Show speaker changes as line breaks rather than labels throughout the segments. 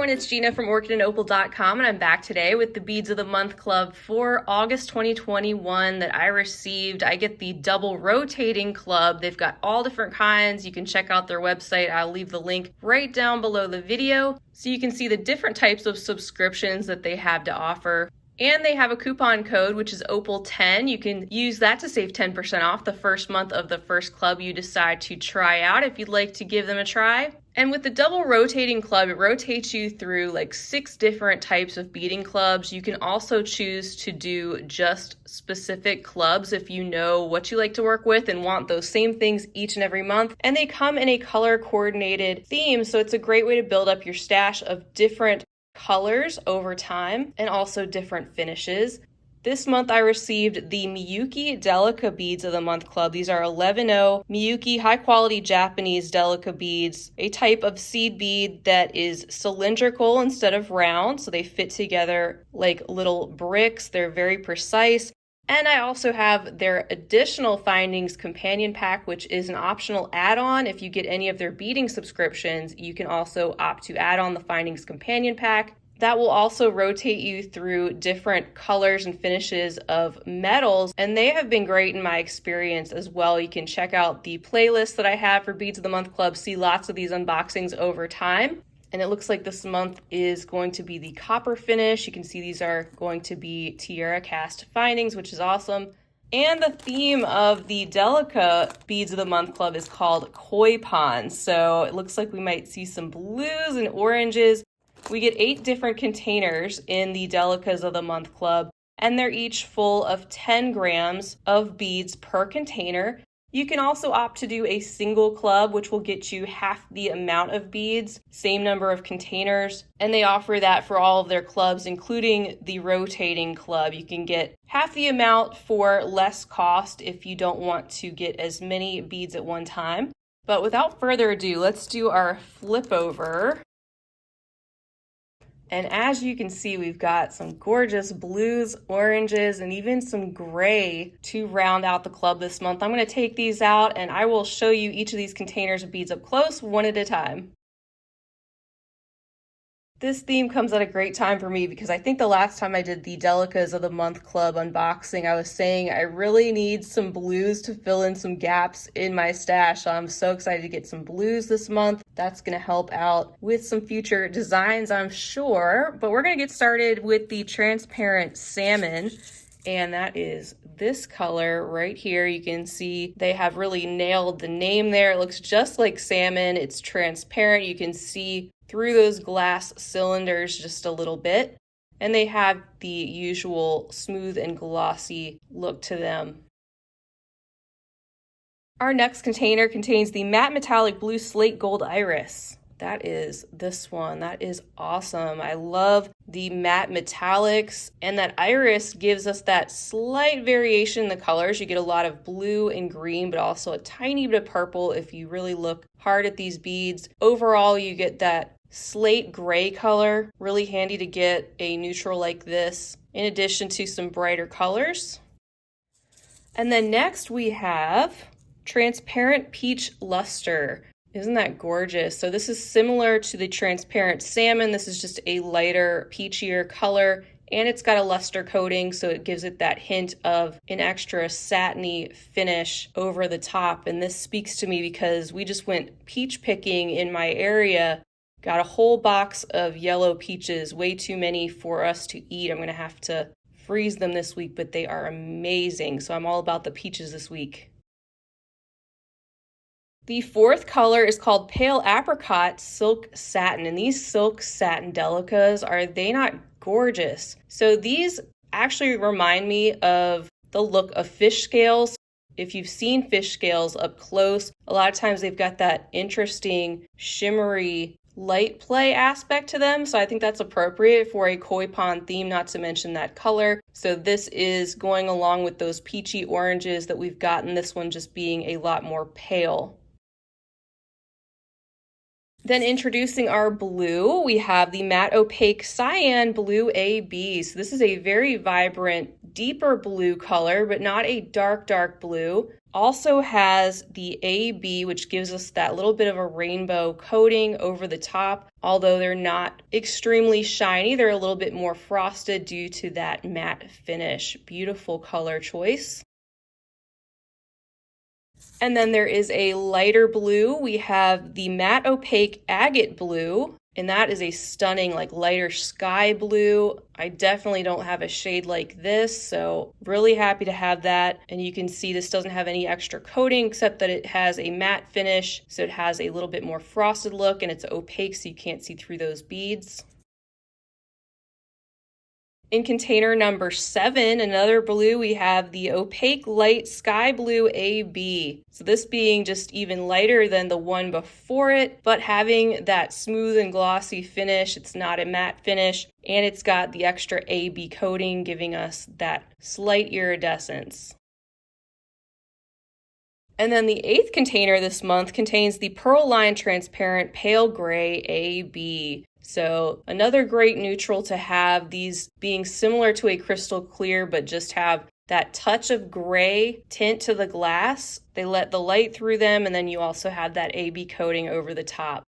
everyone, it's Gina from orchidandopal.com, and I'm back today with the Beads of the Month Club for August 2021 that I received. I get the double rotating club. They've got all different kinds. You can check out their website. I'll leave the link right down below the video so you can see the different types of subscriptions that they have to offer. And they have a coupon code, which is Opal10. You can use that to save 10% off the first month of the first club you decide to try out if you'd like to give them a try. And with the double rotating club, it rotates you through like 6 different types of beading clubs. You can also choose to do just specific clubs if you know what you like to work with and want those same things each and every month. And they come in a color coordinated theme, so it's a great way to build up your stash of different colors over time and also different finishes. This month I received the Miyuki Delica Beads of the Month Club. These are 11-0 Miyuki high quality Japanese Delica beads, a type of seed bead that is cylindrical instead of round, so they fit together like little bricks. They're very precise. And I also have their additional findings companion pack, which is an optional add-on. If you get any of their beading subscriptions, you can also opt to add on the findings companion pack. That will also rotate you through different colors and finishes of metals, and they have been great in my experience as well. You can check out the playlist that I have for Beads of the Month Club, see lots of these unboxings over time. And it looks like this month is going to be the copper finish. You can see these are going to be tiara cast findings, which is awesome. And the theme of the Delica Beads of the Month Club is called Koi Pond. So it looks like we might see some blues and oranges. We get 8 different containers in the Delicas of the Month Club, and they're each full of 10 grams of beads per container. You can also opt to do a single club, which will get you half the amount of beads, same number of containers, and they offer that for all of their clubs, including the rotating club. You can get half the amount for less cost if you don't want to get as many beads at one time. But without further ado, let's do our flip over. And as you can see, we've got some gorgeous blues, oranges, and even some gray to round out the club this month. I'm going to take these out and I will show you each of these containers of beads up close, one at a time. This theme comes at a great time for me because I think the last time I did the Delicas of the Month Club unboxing, I was saying I really need some blues to fill in some gaps in my stash. So I'm so excited to get some blues this month. That's going to help out with some future designs, I'm sure. But we're going to get started with the transparent salmon. And that is this color right here. You can see they have really nailed the name there. It looks just like salmon. It's transparent. You can see through those glass cylinders just a little bit. And they have the usual smooth and glossy look to them. Our next container contains the matte metallic blue slate gold iris. That is this one. That is awesome. I love the matte metallics, and that iris gives us that slight variation in the colors. You get a lot of blue and green, but also a tiny bit of purple if you really look hard at these beads. Overall, you get that slate gray color. Really handy to get a neutral like this, in addition to some brighter colors. And then next we have transparent peach luster. Isn't that gorgeous? So this is similar to the transparent salmon. This is just a lighter, peachier color, and it's got a luster coating, so it gives it that hint of an extra satiny finish over the top. And this speaks to me because we just went peach picking in my area. Got a whole box of yellow peaches, way too many for us to eat. I'm gonna have to freeze them this week, but they are amazing. So I'm all about the peaches this week. The fourth color is called Pale Apricot Silk Satin, and these silk satin delicas, are they not gorgeous? So these actually remind me of the look of fish scales. If you've seen fish scales up close, a lot of times they've got that interesting shimmery light play aspect to them, so I think that's appropriate for a koi pond theme, not to mention that color. So this is going along with those peachy oranges that we've gotten, this one just being a lot more pale. Then introducing our blue, we have the matte opaque cyan blue AB. So this is a very vibrant deeper blue color, but not a dark blue. Also has the AB, which gives us that little bit of a rainbow coating over the top. Although they're not extremely shiny, they're a little bit more frosted due to that matte finish. Beautiful color choice. And then there is a lighter blue. We have the matte opaque agate blue, and that is a stunning, like, lighter sky blue. I definitely don't have a shade like this, so really happy to have that. And you can see this doesn't have any extra coating except that it has a matte finish, so it has a little bit more frosted look, and it's opaque so you can't see through those beads. In container number 7, another blue, we have the opaque light sky blue AB. So this being just even lighter than the one before it, but having that smooth and glossy finish. It's not a matte finish, and it's got the extra AB coating, giving us that slight iridescence. And then the 8th container this month contains the Pearl Line Transparent Pale Gray AB. So another great neutral to have, these being similar to a crystal clear, but just have that touch of gray tint to the glass. They let the light through them, and then you also have that AB coating over the top.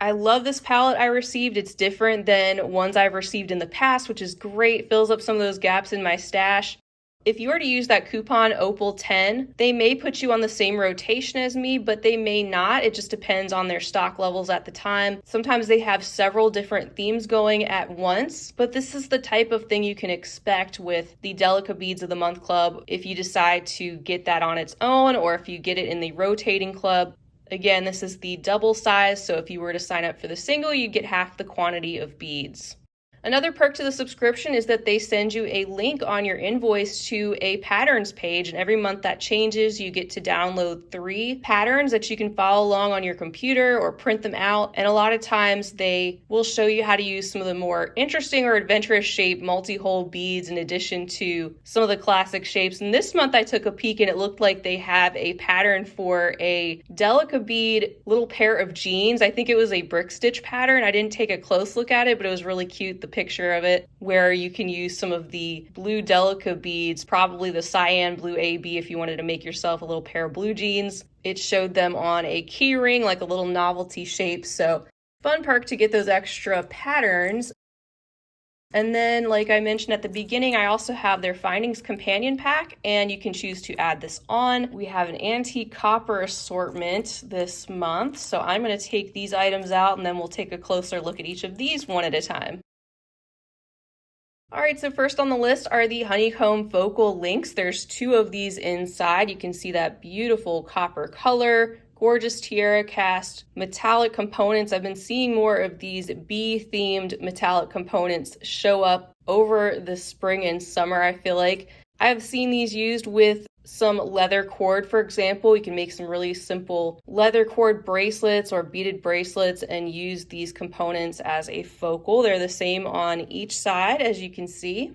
I love this palette I received. It's different than ones I've received in the past, which is great. Fills up some of those gaps in my stash. If you were to use that coupon Opal 10, they may put you on the same rotation as me, but they may not. It just depends on their stock levels at the time. Sometimes they have several different themes going at once, but this is the type of thing you can expect with the Delica Beads of the Month Club if you decide to get that on its own, or if you get it in the rotating club. Again, this is the double size, so if you were to sign up for the single, you'd get half the quantity of beads. Another perk to the subscription is that they send you a link on your invoice to a patterns page, and every month that changes. You get to download 3 patterns that you can follow along on your computer or print them out, and a lot of times they will show you how to use some of the more interesting or adventurous shape multi-hole beads in addition to some of the classic shapes. And this month I took a peek and it looked like they have a pattern for a Delica bead little pair of jeans. I think it was a brick stitch pattern. I didn't take a close look at it, but it was really cute. The picture of it, where you can use some of the blue Delica beads, probably the cyan blue AB if you wanted to make yourself a little pair of blue jeans. It showed them on a key ring, like a little novelty shape, so fun perk to get those extra patterns. And then, like I mentioned at the beginning, I also have their Findings Companion Pack, and you can choose to add this on. We have an antique copper assortment this month, so I'm going to take these items out and then we'll take a closer look at each of these one at a time. All right, so first on the list are the honeycomb focal links. There's 2 of these inside. You can see that beautiful copper color, gorgeous tiara cast, metallic components. I've been seeing more of these bee-themed metallic components show up over the spring and summer, I feel like. I've seen these used with some leather cord, for example. You can make some really simple leather cord bracelets or beaded bracelets and use these components as a focal. They're the same on each side, as you can see.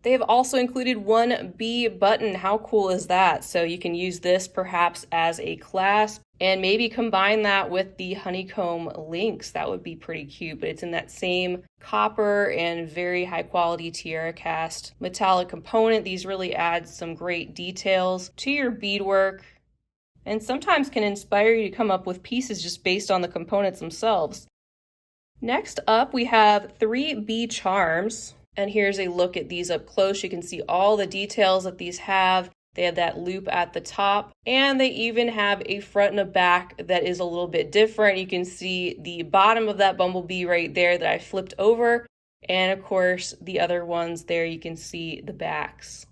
They have also included 1 bee button. How cool is that? So you can use this perhaps as a clasp and maybe combine that with the honeycomb links. That would be pretty cute, but it's in that same copper and very high quality tiara cast metallic component. These really add some great details to your beadwork and sometimes can inspire you to come up with pieces just based on the components themselves. Next up, we have 3 bee charms. And here's a look at these up close. You can see all the details that these have. They have that loop at the top, and they even have a front and a back that is a little bit different. You can see the bottom of that bumblebee right there that I flipped over. And of course, the other ones there, you can see the backs.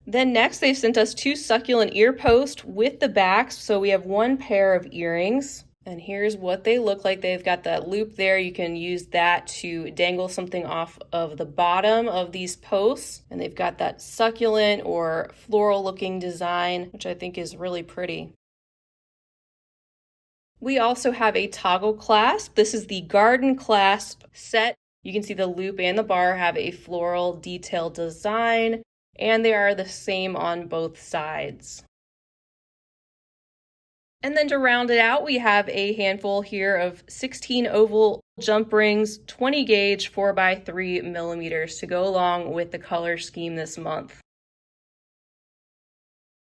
Then next, they've sent us 2 succulent ear posts with the backs. So we have 1 pair of earrings. And here's what they look like. They've got that loop there. You can use that to dangle something off of the bottom of these posts. And they've got that succulent or floral looking design, which I think is really pretty. We also have a toggle clasp. This is the garden clasp set. You can see the loop and the bar have a floral detailed design, and they are the same on both sides. And then to round it out, we have a handful here of 16 oval jump rings, 20 gauge 4x3 millimeters to go along with the color scheme this month.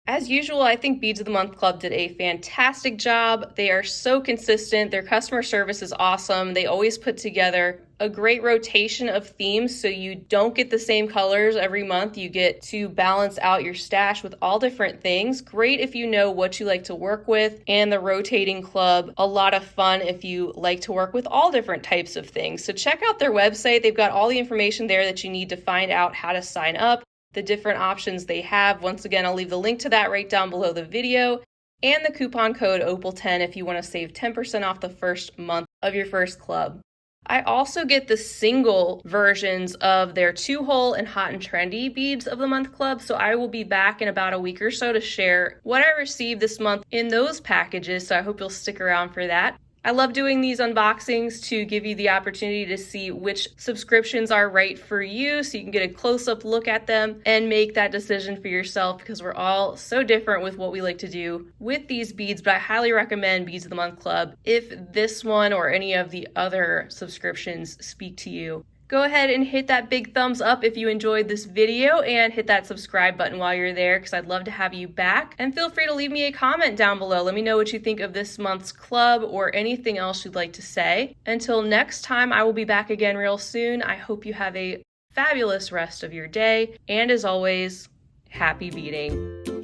As usual, I think Beads of the Month Club did a fantastic job. They are so consistent. Their customer service is awesome. They always put together a great rotation of themes so you don't get the same colors every month. You get to balance out your stash with all different things. Great if you know what you like to work with. And the rotating club, a lot of fun if you like to work with all different types of things. So check out their website. They've got all the information there that you need to find out how to sign up, the different options they have. Once again, I'll leave the link to that right down below the video, and the coupon code OPAL10 if you want to save 10% off the first month of your first club. I also get the single versions of their 2-hole and hot and trendy Beads of the Month Club, so I will be back in about a week or so to share what I received this month in those packages, so I hope you'll stick around for that. I love doing these unboxings to give you the opportunity to see which subscriptions are right for you so you can get a close-up look at them and make that decision for yourself, because we're all so different with what we like to do with these beads. But I highly recommend Beads of the Month Club if this one or any of the other subscriptions speak to you. Go ahead and hit that big thumbs up if you enjoyed this video, and hit that subscribe button while you're there, because I'd love to have you back. And feel free to leave me a comment down below. Let me know what you think of this month's club or anything else you'd like to say. Until next time, I will be back again real soon. I hope you have a fabulous rest of your day. And as always, happy beading.